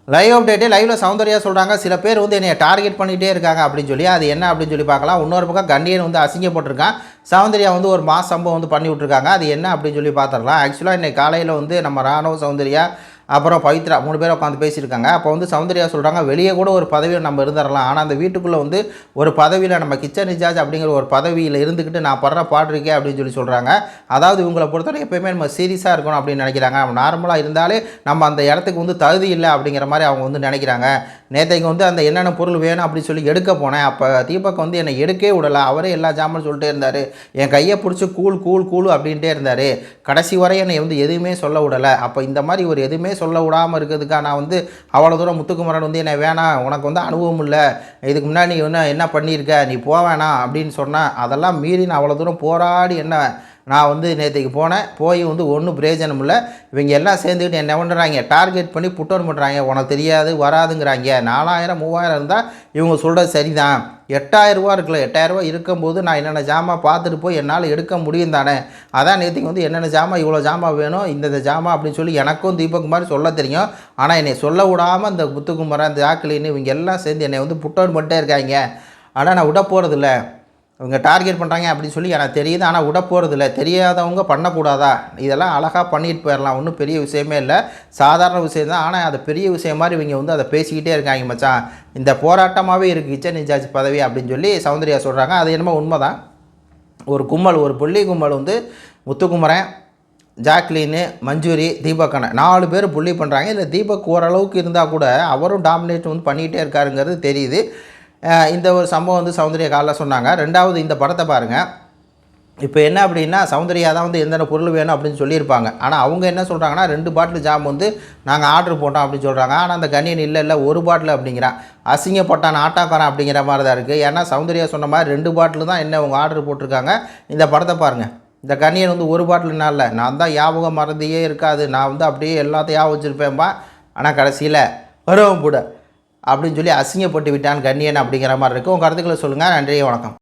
Live update லைவ்ல சௌந்தர்யா சொல்கிறாங்க, சில பேர் வந்து என்னை டார்கெட் பண்ணிகிட்டே இருக்காங்க அப்படின்னு சொல்லி. அது என்ன அப்படின்னு சொல்லி பார்க்கலாம். இன்னொரு பக்கம் கண்டியன் வந்து அசிங்கப்பட்டிருக்கான். சௌந்தர்யா வந்து ஒரு மாஸ் சம்பவம் வந்து பண்ணி விட்ருக்காங்க. அது என்ன அப்படின்னு சொல்லி பார்த்துடலாம். ஆக்சுவலாக இன்றைக்கி காலையில் வந்து நம்ம ராணுவ சௌந்தர்யா அப்புறம் பவித்ரா 3 பேர் உட்காந்து பேசியிருக்காங்க. அப்போ வந்து சௌந்தர்யா சொல்கிறாங்க, வெளியே கூட ஒரு பதவியில் நம்ம இருந்துடலாம், ஆனால் அந்த வீட்டுக்குள்ளே வந்து ஒரு பதவியில் நம்ம கிச்சன் இன்சார்ஜ் அப்படிங்கிற ஒரு பதவியில் இருந்துக்கிட்டு நான் படுற பாடுறீங்க அப்படின்னு சொல்லி சொல்கிறாங்க. அதாவது இவங்களை பொறுத்தவரை எப்போயுமே நம்ம சீரியஸாக இருக்கணும் அப்படின்னு நினைக்கிறாங்க. நம்ம நார்மலாக இருந்தாலே நம்ம அந்த இடத்துக்கு வந்து தகுதி இல்லை அப்படிங்கிற மாதிரி அவங்க வந்து நினைக்கிறாங்க. நேற்றைக்கு வந்து அந்த என்னென்ன பொருள் வேணும் அப்படின்னு சொல்லி எடுக்க போனேன். அப்போ தீபக் வந்து என்னை எடுக்கவே விடலை. அவரே எல்லா ஜாமான் சொல்லிட்டே இருந்தார். என் கையை பிடிச்சி கூழ் கூழ் கூழ் அப்படின்ட்டே இருந்தார். கடைசி வரை என்னை வந்து எதுவுமே சொல்ல விடலை. அப்போ இந்த மாதிரி ஒரு எதுவுமே சொல்ல விடாமல் இருக்கிறதுக்காக நான் வந்து அவ்வளோ தூரம் முத்துக்குமரன் வந்து என்னை வேணாம், உனக்கு வந்து அனுபவம் இல்லை, இதுக்கு முன்னாடி நீ என்ன பண்ணியிருக்க, நீ வேணாம் அப்படின்னு சொன்னேன். அதெல்லாம் மீறி நான் அவ்வளோ தூரம் போராடி நான் வந்து நேற்றுக்கு போனேன். போய் வந்து ஒன்றும் பிரயோஜனம் இல்லை. இவங்க எல்லாம் சேர்ந்துக்கிட்டு என்ன பண்ணுறாங்க, டார்கெட் பண்ணி புட்டவுன் பண்ணுறாங்க. உனக்கு தெரியாது வராதுங்கிறாங்க. 4000 3000 இருந்தால் இவங்க சொல்கிறது சரிதான். 8000 ரூபா இருக்குல்ல, 8000 ரூபா இருக்கும்போது நான் என்னென்ன ஜாமான் பார்த்துட்டு போய் என்னால் எடுக்க முடியும் தானே. அதான் நேற்றுக்கு வந்து என்னென்ன ஜாமான், இவ்வளோ ஜாமான் வேணும், இந்த ஜாமான் அப்படின்னு சொல்லி எனக்கும் தீபக் மாதிரி சொல்ல தெரியும். ஆனால் என்னை சொல்ல விடாமல் இந்த முத்துக்குமரன், இந்த ஜாக்லின்னு இவங்க எல்லாம் சேர்ந்து என்னை வந்து புட்டவுன் பண்ணிட்டே இருக்காங்க. ஆனால் நான் விட போகிறதில்ல. இவங்க டார்கெட் பண்ணுறாங்க அப்படின்னு சொல்லி எனக்கு தெரியுது, ஆனால் விட போகிறதில்ல. தெரியாதவங்க பண்ணக்கூடாதா? இதெல்லாம் அழகாக பண்ணிட்டு போயிடலாம், ஒன்றும் பெரிய விஷயமே இல்லை, சாதாரண விஷயம் தான். ஆனால் அது பெரிய விஷயம் மாதிரி இவங்க வந்து அதை பேசிக்கிட்டே இருக்காங்க. மச்சான், இந்த போராட்டமாகவே இருக்குது கிச்சன் இன்சார்ஜ் பதவி அப்படின்னு சொல்லி சௌந்தர்யா சொல்கிறாங்க. அது என்னமோ உண்மை தான். ஒரு கும்பல், ஒரு புள்ளி கும்பல் வந்து முத்துக்குமரன், ஜாக்லின்னு, மஞ்சூரி, தீபக்கனை 4 பேர் புள்ளி பண்ணுறாங்க. இல்லை தீபக் ஓரளவுக்கு இருந்தால் கூட அவரும் டாமினேட் வந்து பண்ணிக்கிட்டே இருக்காருங்கிறது தெரியுது. இந்த ஒரு சம்பவம் வந்து சௌந்தர்யா காலைல சொன்னாங்க. ரெண்டாவது இந்த படத்தை பாருங்கள். இப்போ என்ன அப்படின்னா, சௌந்தர்யா தான் வந்து எந்தெந்த பொருள் வேணும் அப்படின்னு சொல்லியிருப்பாங்க. ஆனால் அவங்க என்ன சொல்கிறாங்கன்னா, 2 பாட்டில் ஜாம் வந்து நாங்கள் ஆர்டர் போட்டோம் அப்படின்னு சொல்கிறாங்க. ஆனால் அந்த கண்ணியன் இல்லை 1 பாட்டில் அப்படிங்கிறான். அசிங்கப்பட்டான் ஆட்டாக்காரன் அப்படிங்கிற மாதிரி தான் இருக்குது. ஏன்னா சௌந்தர்யா சொன்ன மாதிரி 2 பாட்டில் தான் என்ன அவங்க ஆர்டர் போட்டிருக்காங்க. இந்த படத்தை பாருங்கள். இந்த கண்ணியன் வந்து 1 பாட்டில்னா இல்லை, நான் தான் ஞாபகம் மறந்தியே இருக்காது, நான் வந்து அப்படியே எல்லாத்தையும் ஞாபகம் வச்சுருப்பேன்பா, ஆனால் கடைசியில் வரவும் கூட அப்படின்னு சொல்லி அசிங்கப்பட்டு விட்டான் கண்ணியன் அப்படிங்கிற மாதிரி இருக்குது. உங்கள் கருத்துக்களை சொல்லுங்கள். நன்றி, வணக்கம்.